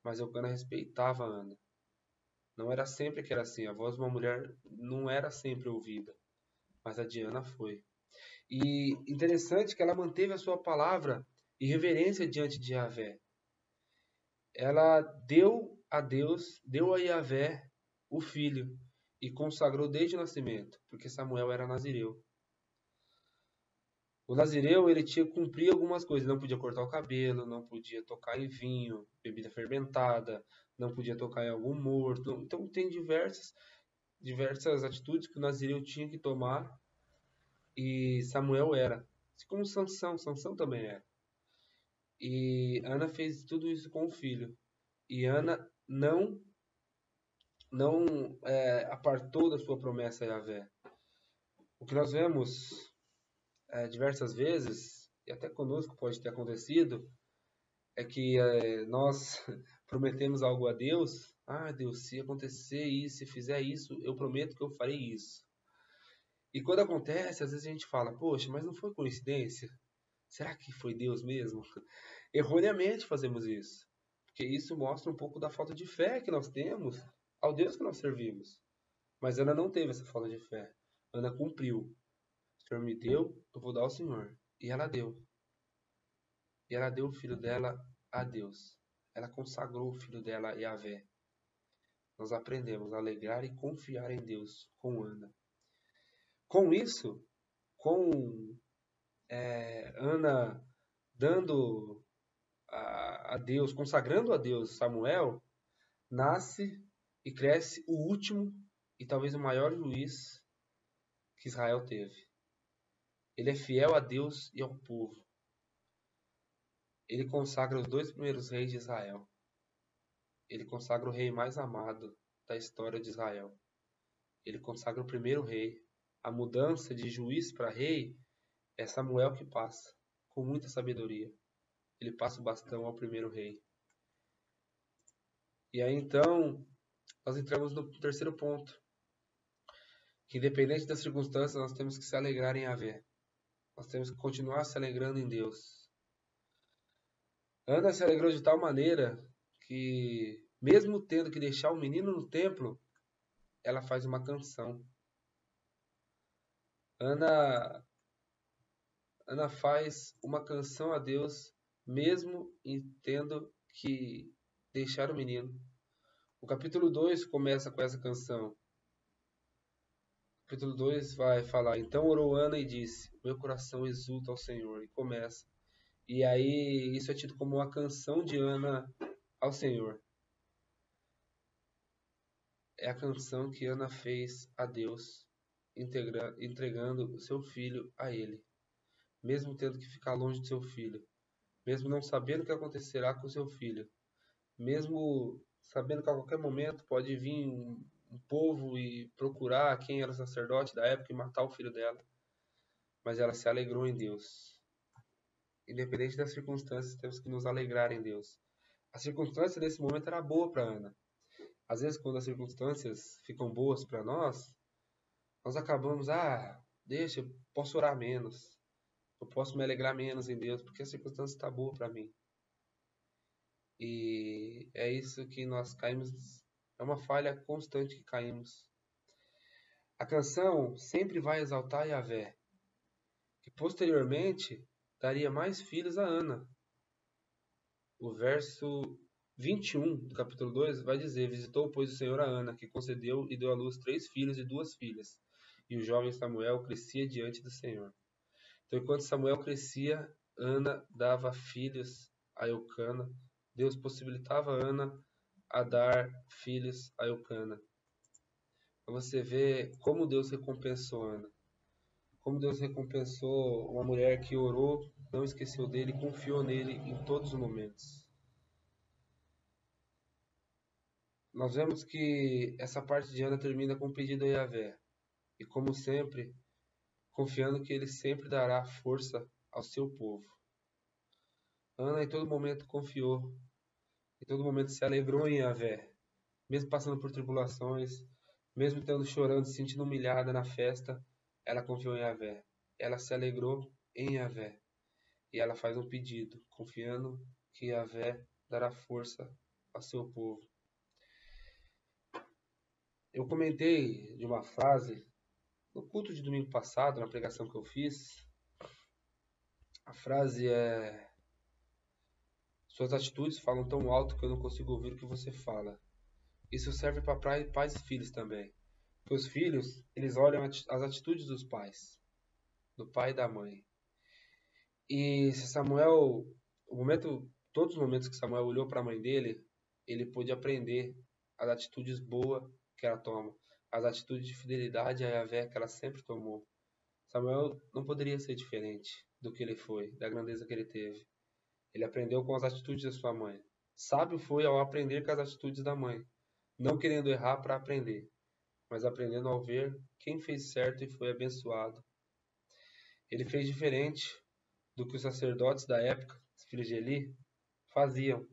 Mas Eucana respeitava Ana. Não era sempre que era assim. A voz de uma mulher não era sempre ouvida, mas a de Ana foi. E interessante que ela manteve a sua palavra e reverência diante de Yahvé. Ela deu a Deus, deu a Yahvé o filho e consagrou desde o nascimento, porque Samuel era nazireu. O nazireu, ele tinha que cumprir algumas coisas. Não podia cortar o cabelo, não podia tocar em vinho, bebida fermentada, não podia tocar em algum morto. Então tem diversas atitudes que o nazireu tinha que tomar, e Samuel era. Assim como Sansão também era. E Ana fez tudo isso com o filho. E Ana não apartou da sua promessa a Yahvé. O que nós vemos diversas vezes, e até conosco pode ter acontecido, é que nós prometemos algo a Deus. Ah, Deus, se acontecer isso, se fizer isso, eu prometo que eu farei isso. E quando acontece, às vezes a gente fala, poxa, mas não foi coincidência? Será que foi Deus mesmo? Erroneamente fazemos isso, porque isso mostra um pouco da falta de fé que nós temos ao Deus que nós servimos. Mas Ana não teve essa falta de fé. Ana cumpriu. O Senhor me deu, eu vou dar ao Senhor. E ela deu. E ela deu o filho dela a Deus. Ela consagrou o filho dela a Yahvé. Nós aprendemos a alegrar e confiar em Deus com Ana. Com isso, com Ana dando a Deus, consagrando a Deus Samuel, nasce e cresce o último e talvez o maior juiz que Israel teve. Ele é fiel a Deus e ao povo. Ele consagra os 2 primeiros reis de Israel. Ele consagra o rei mais amado da história de Israel. Ele consagra o primeiro rei. A mudança de juiz para rei é Samuel que passa, com muita sabedoria. Ele passa o bastão ao primeiro rei. E aí então, nós entramos no terceiro ponto. Que independente das circunstâncias, nós temos que se alegrar em Yahvé. Nós temos que continuar se alegrando em Deus. Ana se alegrou de tal maneira que, mesmo tendo que deixar o menino no templo, ela faz uma canção. Ana faz uma canção a Deus, mesmo tendo que deixar o menino. O capítulo 2 começa com essa canção. O capítulo 2 vai falar: então orou Ana e disse, meu coração exulta ao Senhor. E começa. E aí isso é tido como uma canção de Ana ao Senhor. É a canção que Ana fez a Deus, entregando o seu filho a ele. Mesmo tendo que ficar longe do seu filho. Mesmo não sabendo o que acontecerá com o seu filho. Mesmo sabendo que a qualquer momento pode vir um povo e procurar quem era o sacerdote da época e matar o filho dela. Mas ela se alegrou em Deus. Independente das circunstâncias, temos que nos alegrar em Deus. A circunstância desse momento era boa para Ana. Às vezes, quando as circunstâncias ficam boas para nós acabamos, deixa, eu posso orar menos. Eu posso me alegrar menos em Deus, porque a circunstância está boa para mim. E é isso que nós caímos, é uma falha constante que caímos. A canção sempre vai exaltar Yahvé, que posteriormente daria mais filhos a Ana. O verso 21 do capítulo 2 vai dizer, visitou, pois, o Senhor a Ana, que concedeu e deu à luz 3 filhos e 2 filhas. E o jovem Samuel crescia diante do Senhor. Então, enquanto Samuel crescia, Ana dava filhos a Eucana. Deus possibilitava Ana a dar filhos a Eucana. Então você vê como Deus recompensou Ana. Como Deus recompensou uma mulher que orou, não esqueceu dele, confiou nele em todos os momentos. Nós vemos que essa parte de Ana termina com um pedido a Yahvé. E como sempre, confiando que ele sempre dará força ao seu povo. Ana em todo momento confiou, em todo momento se alegrou em Yahvé, mesmo passando por tribulações, mesmo estando chorando, se sentindo humilhada na festa, ela confiou em Yahvé. Ela se alegrou em Yahvé. E ela faz um pedido, confiando que Yahvé dará força ao seu povo. Eu comentei de uma frase no culto de domingo passado, na pregação que eu fiz. A frase é: suas atitudes falam tão alto que eu não consigo ouvir o que você fala. Isso serve para pais e filhos também. Porque os filhos, eles olham as atitudes dos pais, do pai e da mãe. E se Samuel, todos os momentos que Samuel olhou para a mãe dele, ele pôde aprender as atitudes boas que ela toma, as atitudes de fidelidade a Yahvé que ela sempre tomou. Samuel não poderia ser diferente do que ele foi, da grandeza que ele teve. Ele aprendeu com as atitudes da sua mãe. Sábio foi ao aprender com as atitudes da mãe, não querendo errar para aprender, mas aprendendo ao ver quem fez certo e foi abençoado. Ele fez diferente do que os sacerdotes da época, os filhos de Eli, faziam.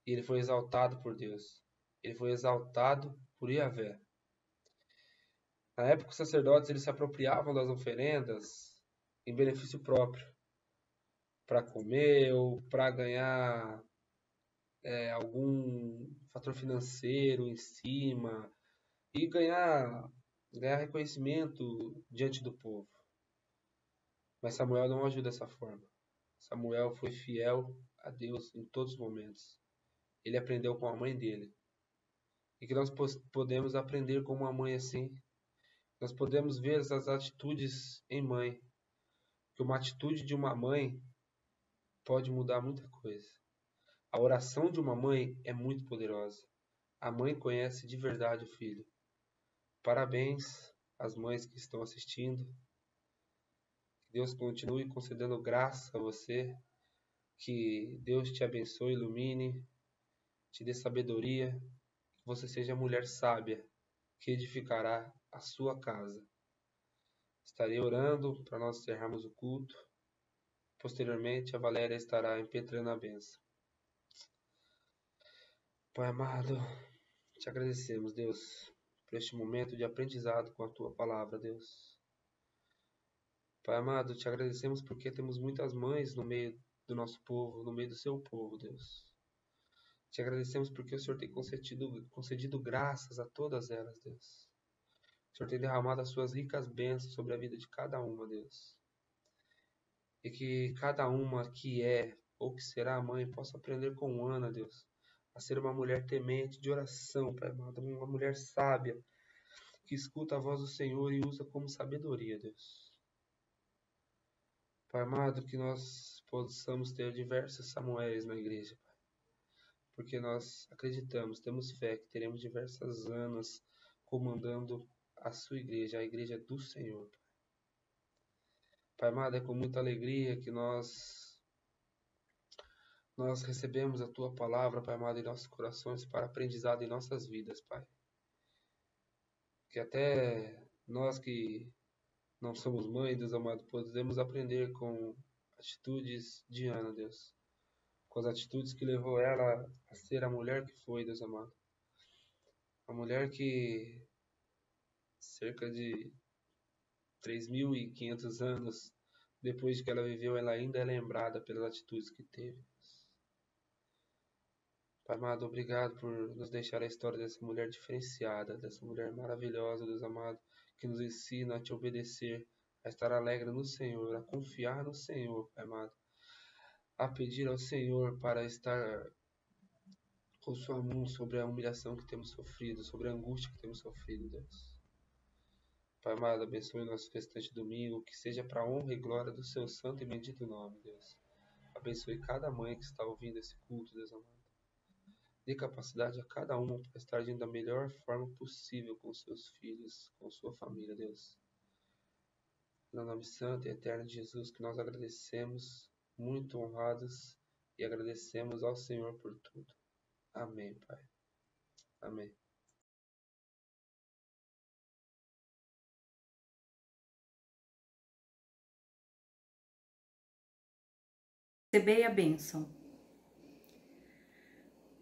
E ele foi exaltado por Deus. Ele foi exaltado por Yahvé. Na época, os sacerdotes eles se apropriavam das oferendas em benefício próprio, para comer ou para ganhar algum fator financeiro em cima e ganhar reconhecimento diante do povo. Mas Samuel não agiu dessa forma. Samuel foi fiel a Deus em todos os momentos. Ele aprendeu com a mãe dele. E que nós podemos aprender com uma mãe assim. Nós podemos ver essas atitudes em mãe. Que uma atitude de uma mãe pode mudar muita coisa. A oração de uma mãe é muito poderosa. A mãe conhece de verdade o filho. Parabéns às mães que estão assistindo. Que Deus continue concedendo graça a você. Que Deus te abençoe, ilumine, te dê sabedoria. Que você seja a mulher sábia que edificará a sua casa. Estarei orando para nós encerrarmos o culto. Posteriormente, a Valéria estará impetrando a bênção. Pai amado, te agradecemos, Deus, por este momento de aprendizado com a Tua palavra, Deus. Pai amado, te agradecemos porque temos muitas mães no meio do nosso povo, no meio do Seu povo, Deus. Te agradecemos porque o Senhor tem concedido graças a todas elas, Deus. O Senhor tem derramado as Suas ricas bênçãos sobre a vida de cada uma, Deus. E que cada uma que é ou que será mãe possa aprender com Ana, Deus, a ser uma mulher temente de oração, Pai amado, uma mulher sábia, que escuta a voz do Senhor e usa como sabedoria, Deus. Pai amado, que nós possamos ter diversos Samuéis na igreja, Pai. Porque nós acreditamos, temos fé que teremos diversas Anas comandando a sua igreja, a igreja do Senhor, Pai. Pai amado, é com muita alegria que nós recebemos a Tua palavra, Pai amado, em nossos corações para aprendizado em nossas vidas, Pai. Que até nós que não somos mãe, Deus amado, podemos aprender com atitudes de Ana, Deus. Com as atitudes que levou ela a ser a mulher que foi, Deus amado. A mulher que cerca de 3.500 anos depois que ela viveu, ela ainda é lembrada pelas atitudes que teve. Pai amado, obrigado por nos deixar a história dessa mulher diferenciada, dessa mulher maravilhosa, Deus amado, que nos ensina a te obedecer, a estar alegre no Senhor, a confiar no Senhor, Pai amado, a pedir ao Senhor para estar com sua mão sobre a humilhação que temos sofrido, sobre a angústia que temos sofrido, Deus. Pai amado, abençoe o nosso restante domingo, que seja para a honra e glória do seu santo e bendito nome, Deus. Abençoe cada mãe que está ouvindo esse culto, Deus amado. Dê capacidade a cada uma para estar agindo da melhor forma possível com seus filhos, com sua família, Deus. No nome santo e eterno de Jesus, que nós agradecemos, muito honrados, e agradecemos ao Senhor por tudo. Amém, Pai. Amém. Recebei a bênção.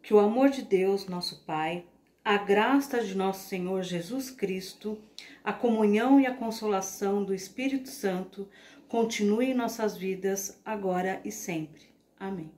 Que o amor de Deus, nosso Pai, a graça de nosso Senhor Jesus Cristo, a comunhão e a consolação do Espírito Santo continue em nossas vidas agora e sempre. Amém.